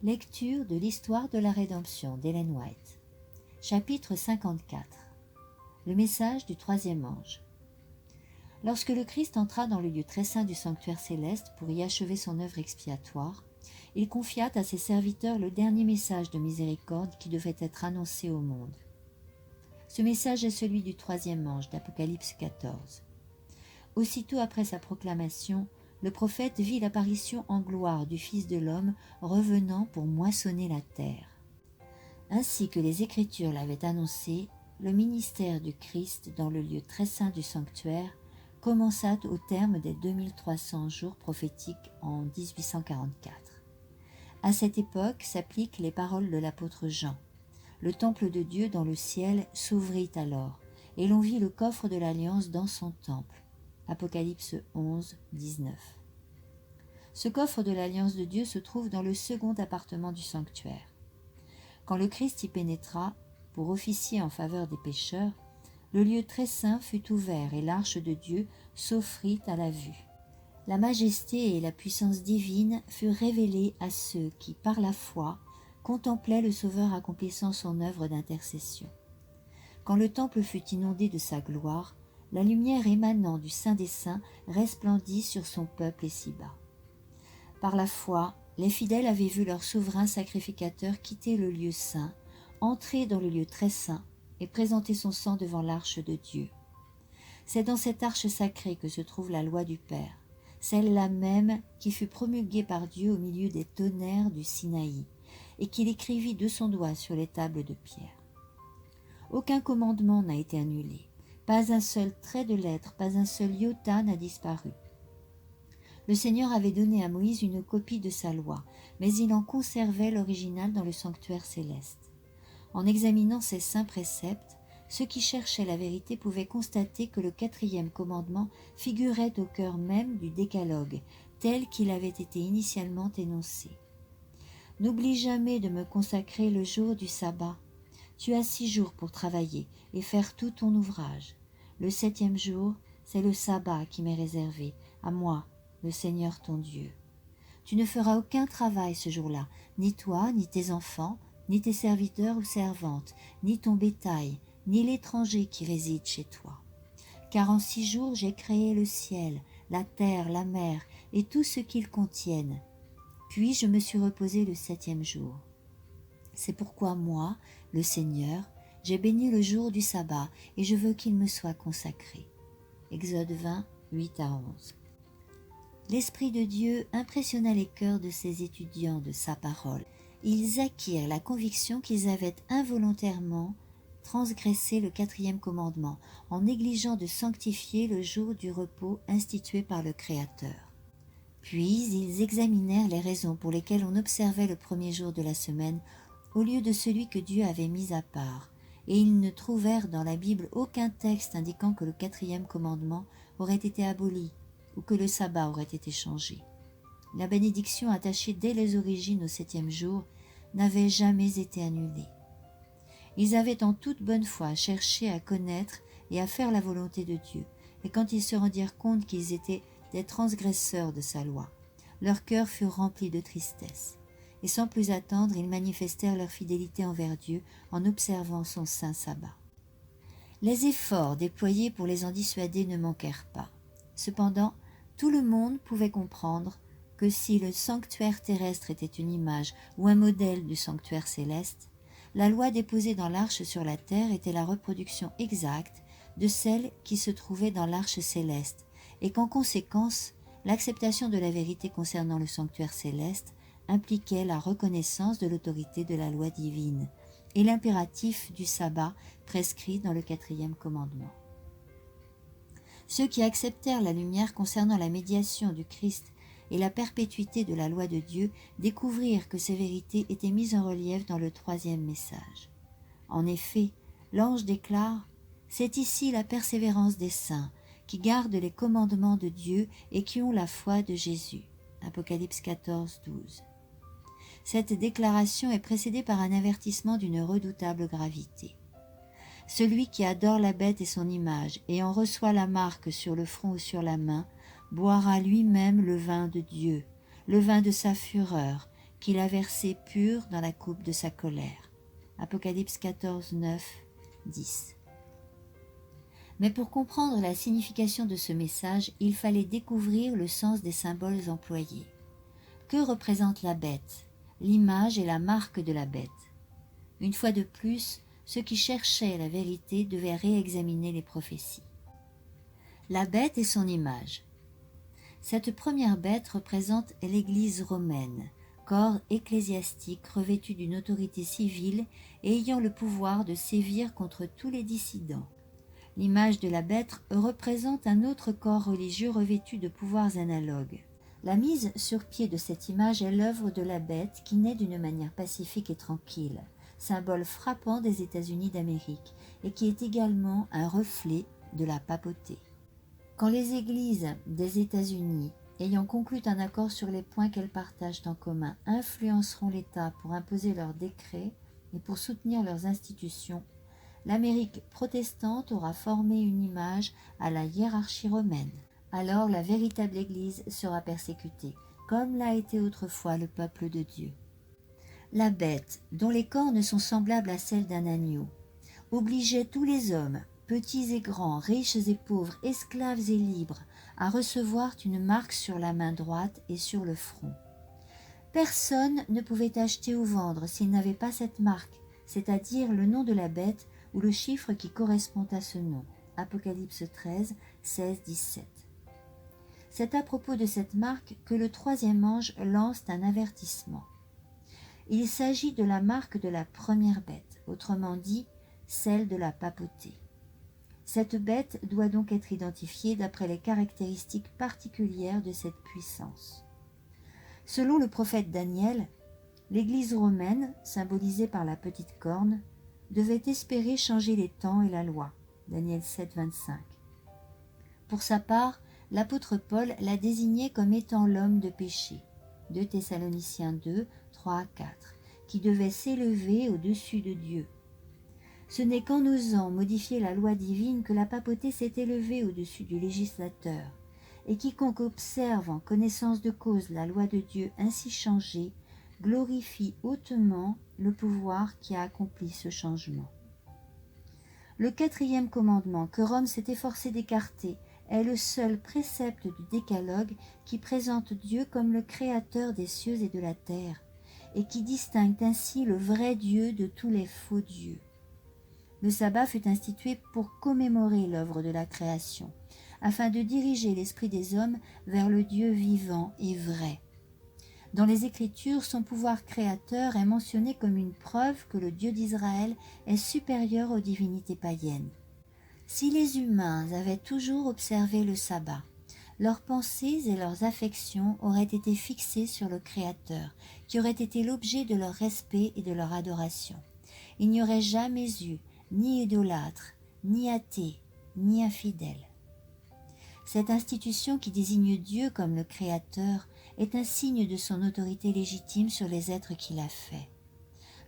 Lecture de l'Histoire de la Rédemption d'Ellen White. Chapitre 54. Le message du troisième ange. Lorsque le Christ entra dans le lieu très saint du sanctuaire céleste pour y achever son œuvre expiatoire, il confia à ses serviteurs le dernier message de miséricorde qui devait être annoncé au monde. Ce message est celui du troisième ange d'Apocalypse 14. Aussitôt après sa proclamation, le prophète vit l'apparition en gloire du Fils de l'homme revenant pour moissonner la terre. Ainsi que les Écritures l'avaient annoncé, le ministère du Christ dans le lieu très saint du sanctuaire commença au terme des 2300 jours prophétiques en 1844. À cette époque s'appliquent les paroles de l'apôtre Jean. Le temple de Dieu dans le ciel s'ouvrit alors, et l'on vit le coffre de l'Alliance dans son temple. Apocalypse 11, 19. Ce coffre de l'Alliance de Dieu se trouve dans le second appartement du sanctuaire. Quand le Christ y pénétra, pour officier en faveur des pécheurs, le lieu très saint fut ouvert et l'arche de Dieu s'offrit à la vue. La majesté et la puissance divine furent révélées à ceux qui, par la foi, contemplaient le Sauveur accomplissant son œuvre d'intercession. Quand le temple fut inondé de sa gloire, la lumière émanant du Saint des Saints resplendit sur son peuple ici-bas. Par la foi, les fidèles avaient vu leur souverain sacrificateur quitter le lieu saint, entrer dans le lieu très saint et présenter son sang devant l'arche de Dieu. C'est dans cette arche sacrée que se trouve la loi du Père, celle-là même qui fut promulguée par Dieu au milieu des tonnerres du Sinaï, et qu'il écrivit de son doigt sur les tables de pierre. Aucun commandement n'a été annulé. Pas un seul trait de lettre, pas un seul iota n'a disparu. Le Seigneur avait donné à Moïse une copie de sa loi, mais il en conservait l'original dans le sanctuaire céleste. En examinant ces saints préceptes, ceux qui cherchaient la vérité pouvaient constater que le quatrième commandement figurait au cœur même du décalogue, tel qu'il avait été initialement énoncé. « N'oublie jamais de me consacrer le jour du sabbat. Tu as 6 jours pour travailler et faire tout ton ouvrage. Le 7e jour, c'est le sabbat qui m'est réservé, à moi, le Seigneur ton Dieu. Tu ne feras aucun travail ce jour-là, ni toi, ni tes enfants, ni tes serviteurs ou servantes, ni ton bétail, ni l'étranger qui réside chez toi. Car en 6 jours j'ai créé le ciel, la terre, la mer et tout ce qu'ils contiennent. Puis je me suis reposé le 7e jour. C'est pourquoi moi, le Seigneur, j'ai béni le jour du sabbat et je veux qu'il me soit consacré. » Exode 20, 8 à 11. L'Esprit de Dieu impressionna les cœurs de ces étudiants de sa parole. Ils acquirent la conviction qu'ils avaient involontairement transgressé le 4e commandement en négligeant de sanctifier le jour du repos institué par le Créateur. Puis ils examinèrent les raisons pour lesquelles on observait le premier jour de la semaine au lieu de celui que Dieu avait mis à part, et ils ne trouvèrent dans la Bible aucun texte indiquant que le 4e commandement aurait été aboli ou que le sabbat aurait été changé. La bénédiction attachée dès les origines au 7e jour n'avait jamais été annulée. Ils avaient en toute bonne foi cherché à connaître et à faire la volonté de Dieu, et quand ils se rendirent compte qu'ils étaient des transgresseurs de sa loi, leurs cœurs furent remplis de tristesse. Et sans plus attendre, ils manifestèrent leur fidélité envers Dieu en observant son saint sabbat. Les efforts déployés pour les en dissuader ne manquèrent pas. Cependant, tout le monde pouvait comprendre que si le sanctuaire terrestre était une image ou un modèle du sanctuaire céleste, la loi déposée dans l'arche sur la terre était la reproduction exacte de celle qui se trouvait dans l'arche céleste, et qu'en conséquence, l'acceptation de la vérité concernant le sanctuaire céleste impliquait la reconnaissance de l'autorité de la loi divine et l'impératif du sabbat prescrit dans le 4e commandement. Ceux qui acceptèrent la lumière concernant la médiation du Christ et la perpétuité de la loi de Dieu découvrirent que ces vérités étaient mises en relief dans le 3e message. En effet, l'ange déclare « C'est ici la persévérance des saints, qui gardent les commandements de Dieu et qui ont la foi de Jésus. » Apocalypse 14, 12. Cette déclaration est précédée par un avertissement d'une redoutable gravité. Celui qui adore la bête et son image, et en reçoit la marque sur le front ou sur la main, boira lui-même le vin de Dieu, le vin de sa fureur, qu'il a versé pur dans la coupe de sa colère. Apocalypse 14, 9, 10. Mais pour comprendre la signification de ce message, il fallait découvrir le sens des symboles employés. Que représente la bête, l'image et la marque de la bête? Une fois de plus, ceux qui cherchaient la vérité devaient réexaminer les prophéties. La bête et son image. Cette première bête représente l'Église romaine, corps ecclésiastique revêtu d'une autorité civile et ayant le pouvoir de sévir contre tous les dissidents. L'image de la bête représente un autre corps religieux revêtu de pouvoirs analogues. La mise sur pied de cette image est l'œuvre de la bête qui naît d'une manière pacifique et tranquille, symbole frappant des États-Unis d'Amérique et qui est également un reflet de la papauté. Quand les églises des États-Unis, ayant conclu un accord sur les points qu'elles partagent en commun, influenceront l'État pour imposer leurs décrets et pour soutenir leurs institutions, l'Amérique protestante aura formé une image à la hiérarchie romaine. Alors la véritable Église sera persécutée, comme l'a été autrefois le peuple de Dieu. La bête, dont les cornes sont semblables à celles d'un agneau, obligeait tous les hommes, petits et grands, riches et pauvres, esclaves et libres, à recevoir une marque sur la main droite et sur le front. Personne ne pouvait acheter ou vendre s'il n'avait pas cette marque, c'est-à-dire le nom de la bête ou le chiffre qui correspond à ce nom. Apocalypse 13, 16, 17. C'est à propos de cette marque que le troisième ange lance un avertissement. Il s'agit de la marque de la première bête, autrement dit, celle de la papauté. Cette bête doit donc être identifiée d'après les caractéristiques particulières de cette puissance. Selon le prophète Daniel, l'Église romaine, symbolisée par la petite corne, devait espérer changer les temps et la loi. Daniel 7, 25. Pour sa part, l'apôtre Paul l'a désigné comme étant l'homme de péché. 2 Thessaloniciens 2, 3 à 4, qui devait s'élever au-dessus de Dieu. Ce n'est qu'en osant modifier la loi divine que la papauté s'est élevée au-dessus du législateur, et quiconque observe en connaissance de cause la loi de Dieu ainsi changée, glorifie hautement le pouvoir qui a accompli ce changement. Le quatrième commandement que Rome s'est efforcé d'écarter est le seul précepte du décalogue qui présente Dieu comme le créateur des cieux et de la terre, et qui distingue ainsi le vrai Dieu de tous les faux dieux. Le sabbat fut institué pour commémorer l'œuvre de la création, afin de diriger l'esprit des hommes vers le Dieu vivant et vrai. Dans les Écritures, son pouvoir créateur est mentionné comme une preuve que le Dieu d'Israël est supérieur aux divinités païennes. Si les humains avaient toujours observé le sabbat, leurs pensées et leurs affections auraient été fixées sur le Créateur, qui aurait été l'objet de leur respect et de leur adoration. Il n'y aurait jamais eu ni idolâtre, ni athée, ni infidèle. Cette institution qui désigne Dieu comme le Créateur est un signe de son autorité légitime sur les êtres qu'il a faits.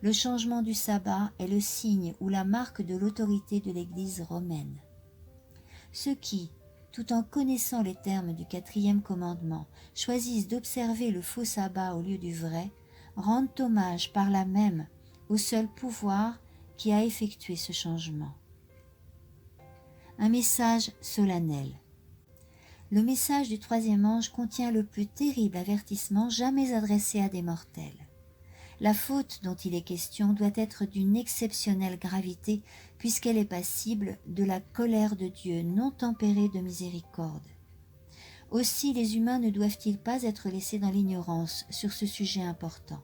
Le changement du sabbat est le signe ou la marque de l'autorité de l'Église romaine. Ceux qui, tout en connaissant les termes du quatrième commandement, choisissent d'observer le faux sabbat au lieu du vrai, rendent hommage par là même au seul pouvoir qui a effectué ce changement. Un message solennel. Le message du troisième ange contient le plus terrible avertissement jamais adressé à des mortels. La faute dont il est question doit être d'une exceptionnelle gravité puisqu'elle est passible de la colère de Dieu non tempérée de miséricorde. Aussi les humains ne doivent-ils pas être laissés dans l'ignorance sur ce sujet important.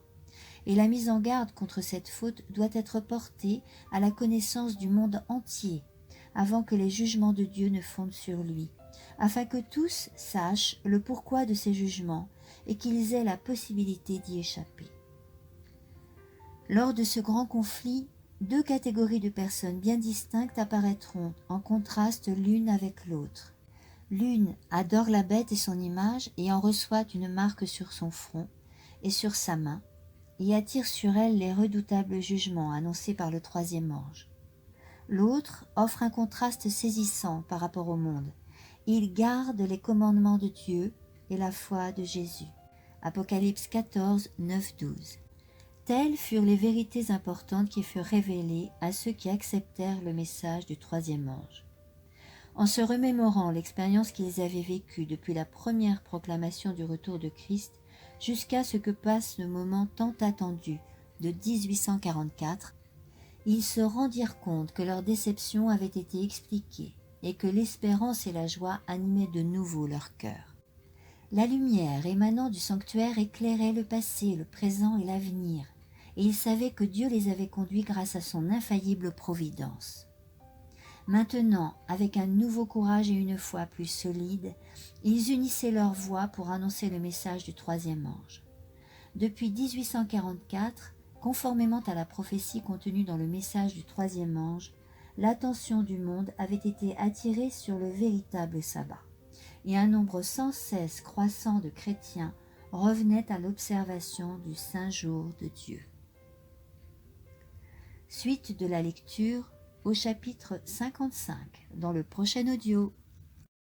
Et la mise en garde contre cette faute doit être portée à la connaissance du monde entier avant que les jugements de Dieu ne fondent sur lui, afin que tous sachent le pourquoi de ces jugements et qu'ils aient la possibilité d'y échapper. Lors de ce grand conflit, deux catégories de personnes bien distinctes apparaîtront en contraste l'une avec l'autre. L'une adore la bête et son image et en reçoit une marque sur son front et sur sa main, et attire sur elle les redoutables jugements annoncés par le troisième ange. L'autre offre un contraste saisissant par rapport au monde. Il garde les commandements de Dieu et la foi de Jésus. Apocalypse 14, 9-12. Telles furent les vérités importantes qui furent révélées à ceux qui acceptèrent le message du troisième ange. En se remémorant l'expérience qu'ils avaient vécue depuis la première proclamation du retour de Christ jusqu'à ce que passe le moment tant attendu de 1844, ils se rendirent compte que leur déception avait été expliquée et que l'espérance et la joie animaient de nouveau leur cœur. La lumière émanant du sanctuaire éclairait le passé, le présent et l'avenir, et ils savaient que Dieu les avait conduits grâce à son infaillible providence. Maintenant, avec un nouveau courage et une foi plus solide, ils unissaient leurs voix pour annoncer le message du troisième ange. Depuis 1844, conformément à la prophétie contenue dans le message du troisième ange, l'attention du monde avait été attirée sur le véritable sabbat, et un nombre sans cesse croissant de chrétiens revenaient à l'observation du saint jour de Dieu. Suite de la lecture au chapitre 55 dans le prochain audio.